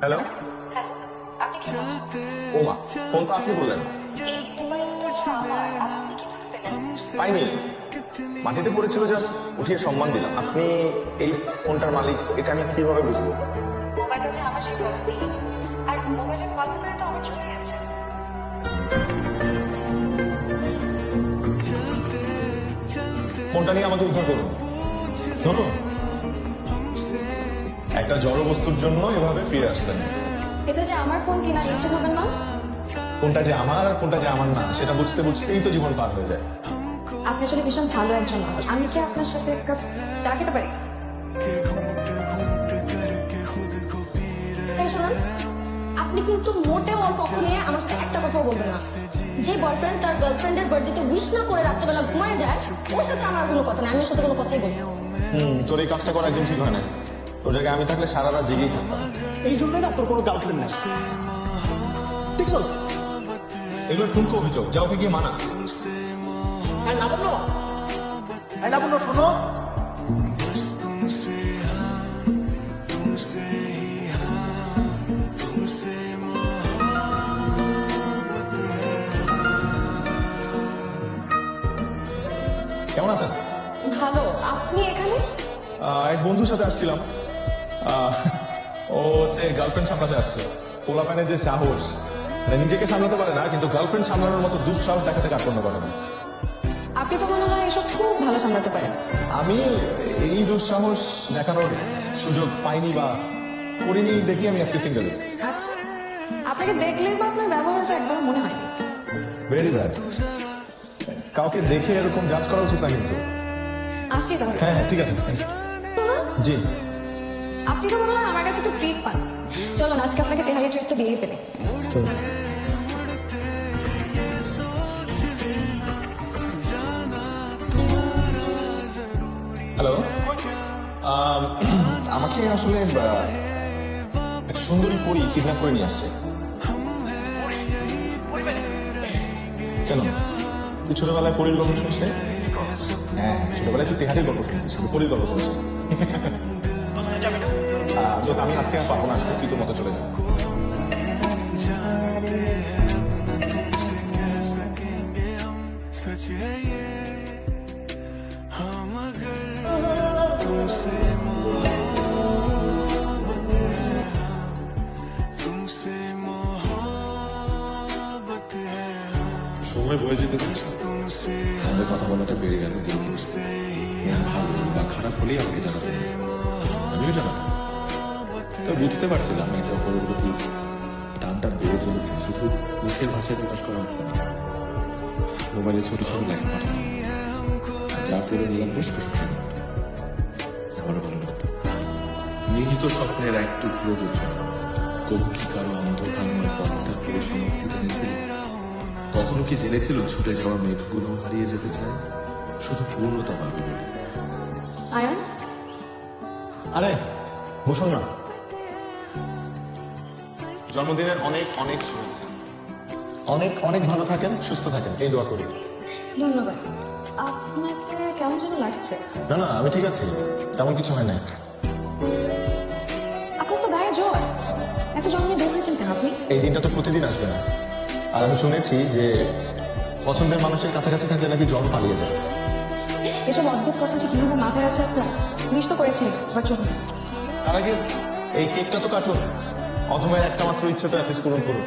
Hello. Hello, আপনি কি বলছেন? ও মা, ফোন তো আপনি বললেন। এই মোবাইলটা আমার, আপনি কিভাবে পেলেন? পাইনি, মাটিতে পড়েছিল, জাস্ট উঠিয়ে সম্মান দিলাম। আপনি এই ফোনটার মালিক, এটা আমি কিভাবে বুঝবো? মোবাইলটা যে আমার সে খবর নেই, আর মোবাইলের কল্পনা তো আমার চলে গেছে। ফোনটা নিয়ে আমাকে উদ্ধার করুন। ধরুন, একটা জড় বস্তুর জন্য এভাবে ফিরে আসলেন। এটা যে আমার ফোন কিনা নিশ্চিত হবেন না? কোনটা যে আমার আর কোনটা যে আমার না, সেটা বুঝতে বুঝতেই তো জীবন পার হয়ে যায়। আপনি আসলে ভীষণ ভালো একজন মানুষ। আমি কি আপনার সাথে এক কাপ চা খেতে পারি? এই শুনুন, আপনি কিন্তু মোটেও ওর পক্ষ নিয়ে আমার সাথে একটা কথাও বলবেন না। যে বয়ফ্রেন্ড তার গার্লফ্রেন্ডের বার্থডেতে উইশ না করে রাত্রেবেলা ঘুমায় যায়, ওর সাথে আমার কোনো কথা নেই। আমি ওর সাথে কোনো কথাই বলবো না। তোর এই কাজটা করা একদম ঠিক হয় না। তোর জায়গায় আমি থাকলে সারা রাত জেগেই থাকতাম। এই জন্যই না তোর কোনো গার্লফ্রেন্ড নেই, দেখছোস? এগুলো ঠুনকো অভিযোগ, যা ওকে গিয়ে মানা। হ্যাঁ লাবণ্য, হ্যাঁ লাবণ্য শোনো, কেমন আছেন? ভালো, আপনি এখানে? এক বন্ধুর সাথে আসছিলাম। ও হচ্ছে গার্লফ্রেন্ড সামলাতে আসছে। পোলাপানের যে সাহস, মানে নিজেকে সামলাতে পারে না, কিন্তু গার্লফ্রেন্ড সামলানোর মতো দুঃসাহস দেখাতে কার্পণ্য করে না। আপনি তো মনে হয় এসব খুব ভালো সামলাতে পারেন। আমি এই দুঃসাহস দেখানোর সুযোগ পাইনি বা করিনি, দেখি আমি আজকে সিঙ্গেল। আচ্ছা, আপনাকে দেখলেই বা আপনার ব্যবহারটা একবার মনে হয়। Very bad. কাউকে দেখে এরকম জাজ করা উচিত না কিন্তু। আসছি তাহলে। হ্যাঁ হ্যাঁ, ঠিক আছে। জি। আপনি তো মনে হয় আমার কাছে একটা ট্রিট পান। চলুন আজকে আপনাকে তেহারি ট্রিটটা দিয়েই ফেলি। হ্যালো। আমাকে আসলে এক সুন্দরী পরী কিডন্যাপ করে নিয়ে আসছে। কেন, তুই ছোটবেলায় পরীর গল্প শুনিস? হ্যাঁ, ছোটবেলায় তুই তেহারির গল্প শুনেছিস, কিন্তু পরীর গল্প শুনিস। আমি আজকে আর পারবো না আসতে, তুই তোর মতো চলে যা। সময় বয়ে যেতে থাকছে, আমাদের কথা বলাটা বেড়ে গেল। ভালো বা খারাপ হলেই আমাকে জানাতে হবে, আমিও জানাতাম। তা বুঝতে পারছিলাম একে অপরের প্রতি টানটা বেড়ে চলেছে, শুধু মুখের ভাষায় প্রকাশ করা হচ্ছে না। মোবাইলে ছোট ছোট লেখা পাঠাতাম, যা পড়ে নিলাম বেশ প্রশংসা করতাম। আমারও ভালো লাগতো। নিহিত স্বপ্নের এক টুকরো যেছে, তবু কি কারো অন্ধকারময় পথটার পরিসমাপ্তি টেনেছিল? কখনো কি জেনেছিল ছুটে যাওয়া মেঘগুলো হারিয়ে যেতে চায়, শুধু পূর্ণতা পাবে বলে? আয়ান, আরে বসুন না। জন্মদিনের অনেক অনেক শুভেচ্ছা। অনেক অনেক ভালো থাকেন, সুস্থ থাকেন, এই দোয়া করি। ধন্যবাদ। আপনাকে কেমন যেন লাগছে? না না, আমি ঠিক আছি, তেমন কিছু হয় না। আপনার তো গায়ে জ্বর, এত জ্বর নিয়ে বের হয়েছেন কেন আপনি? এই দিনটা তো প্রতিদিন আসবে না। আর আমি শুনেছি যে পছন্দের মানুষের কাছাকাছি থাকলে নাকি জ্বর পালিয়ে যায়। এসব অদ্ভুত কথা যে কিভাবে মাথায় আসে আপনার? উইশ তো করেছেন, এবার চলুন। তার আগে এই কেকটা তো কাটুন, অধমের একটা মাত্র ইচ্ছে তো অ্যাটলিস্ট পূরণ করুন।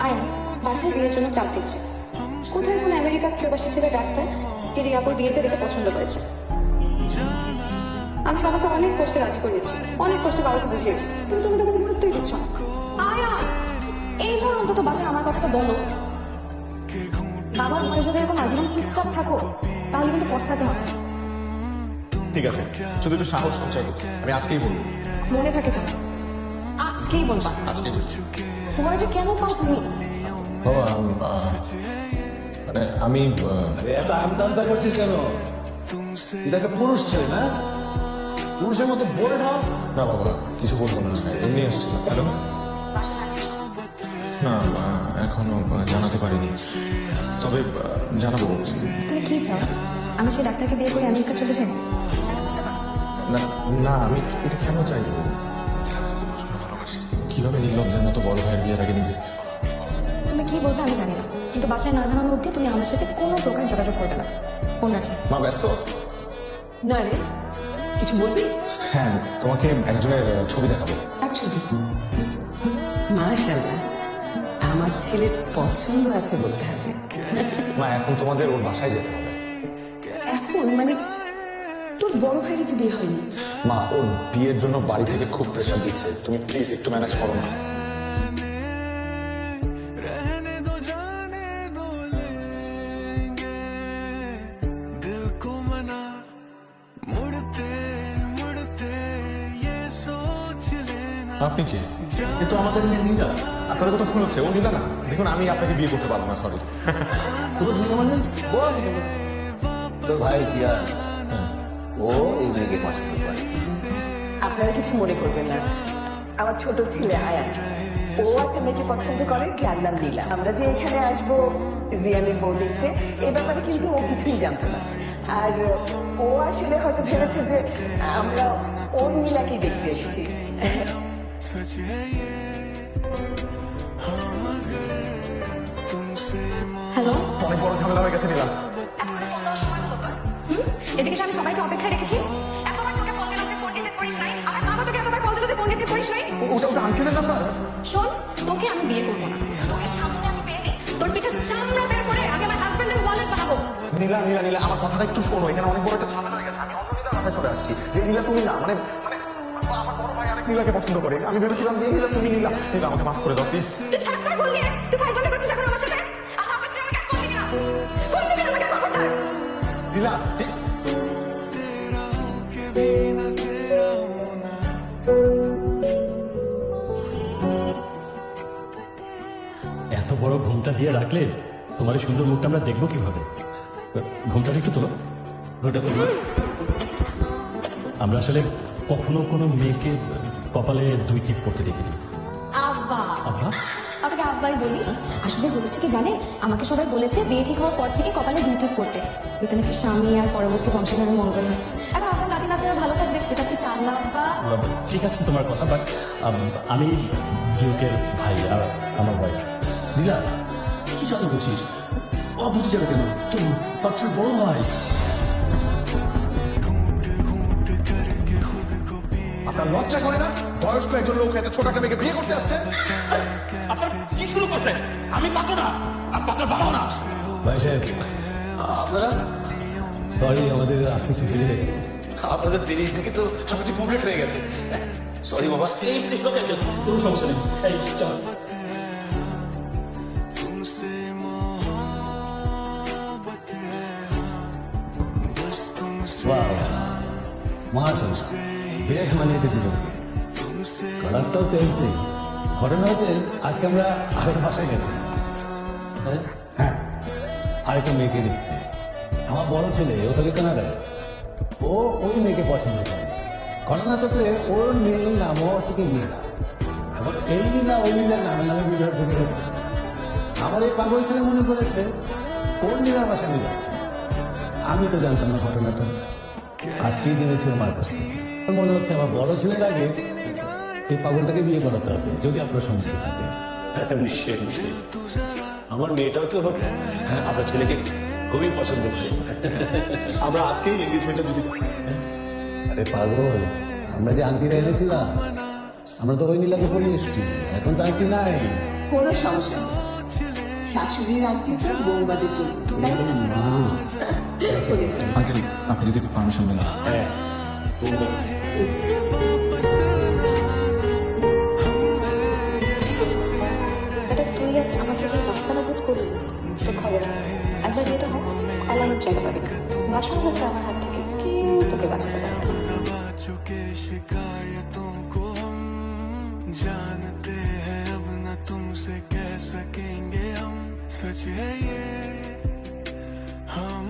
আয়ান, বাসায় বিয়ের জন্য চাপ দিচ্ছে। কোথায় কোন আমেরিকার প্রবাসী ছেলে ডাক্তার টেরি আপুর বিয়েতে দেখে পছন্দ করেছে। আমি বাবাকে অনেক কষ্টে রাজি করিয়েছি, অনেক কষ্টে বাবাকে বুঝিয়েছি, কিন্তু তুমি তো কোনো গুরুত্বই দিচ্ছ না। আয়ান, এইবার অন্তত বাসায় আমার কথাটা বলো। বাবার মনে যদি এরকম আজীবন চুপচাপ থাকো, তাহলে কিন্তু পস্তাতে হবে। ঠিক আছে, শুধু একটু সাহস সঞ্চয় করছি, আমি আজকেই বলবো। মনে থাকে জানো, আজকেই বলবা। আজকেই বলবো। তোমার যে কেন পাও তুমি? বাবা, মানে আমি এত আমদামদা করছিস কেন? এটা একটা পুরুষ ছেলে না, পুরুষের মতো বোল্ড হও। না বাবা, কিছু বলবো না, এমনি আসছিল। হ্যালো? বাসা জানিয়েছো? না, এখনো জানাতে পারিনি, তবে জানাবো। তুমি কি চাও? আমি সেই ডাক্তারকে বিয়ে করে আমেরিকা চলে যাবো? সেটা বলতে পারো? না না, আমি এটা কেন চাইবো? কিভাবে নির্লজ্জের মতো বড় ভাইয়ের বিয়ের আগে নিজের তুমি কি বলবে আমি জানি না, কিন্তু বাসায় না জানানো অবধি তুমি আমার সাথে কোনো প্রকার যোগাযোগ করবে না। ফোন রাখি। মা ব্যস্ত? না রে, কিছু বলবি? হ্যাঁ, তোমাকে একজনের ছবি দেখাবো। আর ছবি? মাশাআল্লাহ, আমার ছেলের পছন্দ আছে বলতে হবে। মা, এখন তোমাদের ওর বাসায় যেতে হবে। এখন মানে তোর বড় ভাইয়ের তো বিয়ে হয়নি। মা, ওর বিয়ের জন্য বাড়ি থেকে খুব প্রেশার দিচ্ছে, তুমি প্লিজ একটু ম্যানেজ করো না। আপনি কি? কিন্তু আমাদের মেয়ে নীলা। আপনাদের কথা ভুল হচ্ছে, ও নিলা না। দেখুন, আমি আপনাকে বিয়ে করতে পারবো না, সরি। পুরো নীলা মানে বল এখানে। তোর ভাই জিয়ান ও এই মেয়েকে পছন্দ করে। আপনারা কিছু মনে করবেন না, আমার ছোট ছেলে আয়ান ও একটা মেয়েকে পছন্দ করে যার নাম নীলা। আমরা যে এখানে আসবো জিয়ানের বউ দেখতে, এ ব্যাপারে কিন্তু ও কিছুই জানতো না। আর ও আসলে হয়তো ভেবেছে যে আমরা ওর নীলাকেই দেখতে এসেছি। হ্যালো, অনেক বড় ঝামেলা হয়ে গেছে নিলাম। এতক্ষণে ফোন দেওয়ার সময় হলো তোর? এদিকে যে আমি সবাইকে অপেক্ষায় রেখেছি, এতবার তোকে ফোন দিলাম, তুই ফোন রিসিভ করিস নাই। আমার বাবা তোকে এতবার কল দিল, তুই ফোন রিসিভ করিস নাই। ওটা আঙ্কেলের নাম্বার। শোন, তোকে আমি বিয়ে করবো না, তোকে সামনে আমি পেয়ে দিই, তোর পিঠে চামড়া বের করে আমি আমার হাজবেন্ডের ওয়ালেট বানাবো। নীলা নীলা নীলা, আমার কথাটা একটু শোনো, এখানে অনেক বড় একটা ঝামেলা হয়ে গেছে। আমি অন্য নীলার বাসায় চলে আসছি। যে নীলা তুমি না, মানে মানে আমার বড় ভাই আরেক নীলাকে পছন্দ করে। আমি ভেবেছিলাম যে নীলা তুমি নীলা। নীলা, আমাকে মাফ করে দাও প্লিজ। তুই ফাঁসটা বললি, তুই ফাইজলামি করছিস এখন আমার সাথে। আল্লাহ হাফেজ, তুই আমাকে ফোন দিবি না, ফোন দিবি না আমাকে, খবরদার। নীলা, এত বড় ঘুমটা দিয়ে রাখলে তোমার এই সুন্দর মুখটা আমরা দেখবো কিভাবে? ঘুমটা একটু তোলো, ঘুমটা তোলো। আমরা আসলে কখনো কোনো মেয়েকে কপালে 2 টিপ পড়তে দেখিনি। আব্বা, আব্বা, আপনাকে আব্বাই বলি। আসলে বলেছে কি জানে, আমাকে সবাই বলেছে বিয়ে ঠিক হওয়ার পর থেকে কপালে 2 টিপ করতে, এতে নাকি স্বামী আর পরবর্তী বংশধরের মঙ্গল হয়। এখন আপনার নাতি নাতনিরা ভালো থাকবে, এটা কি চান না আব্বা? ঠিক আছে তোমার কথা, বাট আমি ডিউকের ভাই আর আমার ওয়াইফ। নীলা, কি সাথে করছিস? অদ্ভুত যাবে কেন? তোর বাচ্চার বড় ভাই। আপনার লজ্জা করে না? বয়স্ক একজন লোক এত ছোট একটা মেয়েকে বিয়ে করতে আসছেন। আপনার কি শুরু করছেন? আমি পাতো না, আর পাতার বাবাও না। ভাই সাহেব, আপনারা সরি, আমাদের আসতে একটু দেরি হয়ে গেল। আপনাদের দেরি থেকে তো সবকিছু কমপ্লিট হয়ে গেছে। সরি বাবা। কোনো সমস্যা নেই, এই চল। বাহ, মহাশংস, বেশ মানিয়েছে দুজনকে। কালারটাও সেম সেম। ঘটনা হচ্ছে আজকে আমরা আরেক বাসায় গেছি। হ্যাঁ, আরেকটা মেয়েকে দেখতে। আমার বড় ছেলে, ও থাকে কানাডায়। ও ওই মেয়েকে পছন্দ করে। ঘটনা চক্রে ওর মেয়ের নামও হচ্ছে কি নীলা। এখন এই নীলা ওই নীলার নামে নামে বিবাহ করে গেছে। আমার এই পাগল ছেলে মনে করেছে ওর নীলার বাসা আমি যাচ্ছি। আমি তো জানতাম না ঘটনাটা, আজকেই জেনেছি আমার কাছ থেকে। আমার মনে হচ্ছে আমার বড় ছেলের আগে এই পাগলটাকে বিয়ে করাতে হবে, যদি আপনার সম্মতি থাকে। নিশ্চয়ই নিশ্চয়ই, আমার মেয়েটাও তো আপনার ছেলেকে খুবই পছন্দ করে। আমরা আজকেই এনগেজমেন্টটা যদি আরে পাগল, আমরা যে আংটিটা এনেছিলাম, আমরা তো ওই নীলাকে পরিয়ে এসেছি। এখন তো আংটি নাই। কোনো সমস্যা নেই, শাশুড়ির আংটিটা বৌমাদের জন্য, তাই না? মা, আঙ্কেল, আপনি যদি পারমিশন দেন। হ্যাঁ, এটা তুই আজ আমাকে যে রাস্তাটা বোধ করলি, তোর খবর আছে। একবার বিয়েটা হোক, পালানোর জায়গা পাবি না। বাসন হোক আমার হাত থেকে কেউ তোকে বাঁচাতে পারবে না। शिकायतों को हम जानते हैं, अब न तुमसे कह सकेंगे हम, सच है ये हम।